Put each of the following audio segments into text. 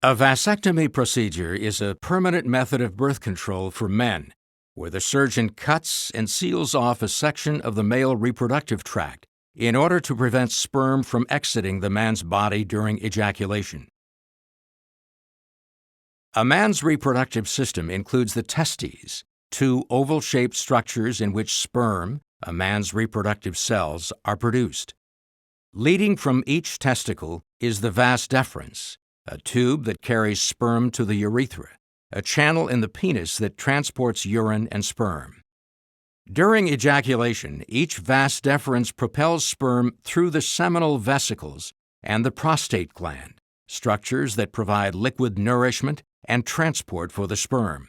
A vasectomy procedure is a permanent method of birth control for men, where the surgeon cuts and seals off a section of the male reproductive tract in order to prevent sperm from exiting the man's body during ejaculation. A man's reproductive system includes the testes, two oval-shaped structures in which sperm, a man's reproductive cells, are produced. Leading from each testicle is the vas deferens, a tube that carries sperm to the urethra, a channel in the penis that transports urine and sperm. During ejaculation, each vas deferens propels sperm through the seminal vesicles and the prostate gland, structures that provide liquid nourishment and transport for the sperm.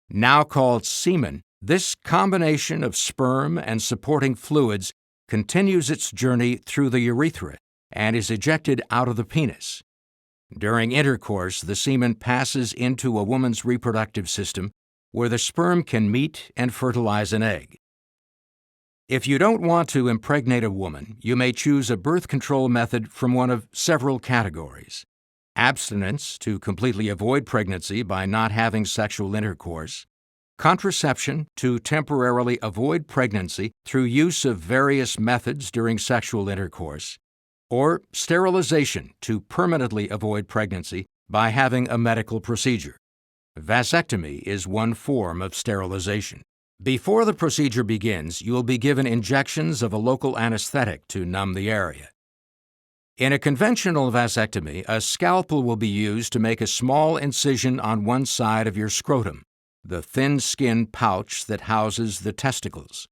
Now called semen, this combination of sperm and supporting fluids continues its journey through the urethra and is ejected out of the penis. During intercourse, the semen passes into a woman's reproductive system where the sperm can meet and fertilize an egg. If you don't want to impregnate a woman, you may choose a birth control method from one of several categories: abstinence to completely avoid pregnancy by not having sexual intercourse, contraception to temporarily avoid pregnancy through use of various methods during sexual intercourse, or sterilization to permanently avoid pregnancy by having a medical procedure. Vasectomy is one form of sterilization. Before the procedure begins, you will be given injections of a local anesthetic to numb the area. In a conventional vasectomy, a scalpel will be used to make a small incision on one side of your scrotum, the thin skin pouch that houses the testicles.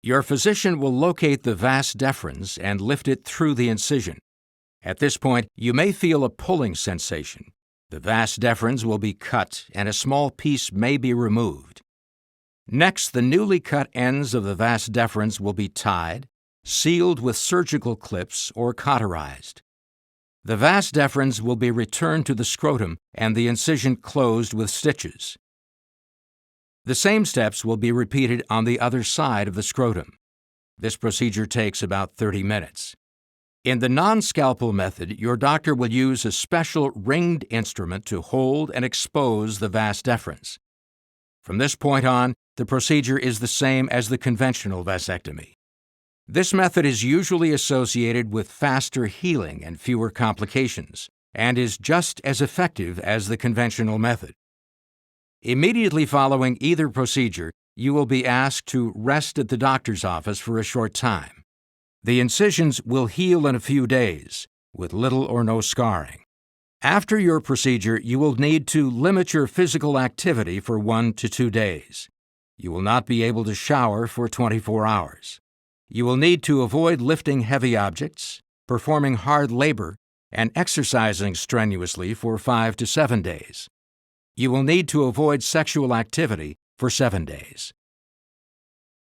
Your physician will locate the vas deferens and lift it through the incision. At this point, you may feel a pulling sensation. The vas deferens will be cut and a small piece may be removed. Next, the newly cut ends of the vas deferens will be tied, sealed with surgical clips, or cauterized. The vas deferens will be returned to the scrotum and the incision closed with stitches. The same steps will be repeated on the other side of the scrotum. This procedure takes about 30 minutes. In the NonScalpel method, your doctor will use a special ringed instrument to hold and expose the vas deferens. From this point on, the procedure is the same as the conventional vasectomy. This method is usually associated with faster healing and fewer complications, and is just as effective as the conventional method. Immediately following either procedure, you will be asked to rest at the doctor's office for a short time. The incisions will heal in a few days, with little or no scarring. After your procedure, you will need to limit your physical activity for 1 to 2 days. You will not be able to shower for 24 hours. You will need to avoid lifting heavy objects, performing hard labor, and exercising strenuously for 5 to 7 days. You will need to avoid sexual activity for 7 days.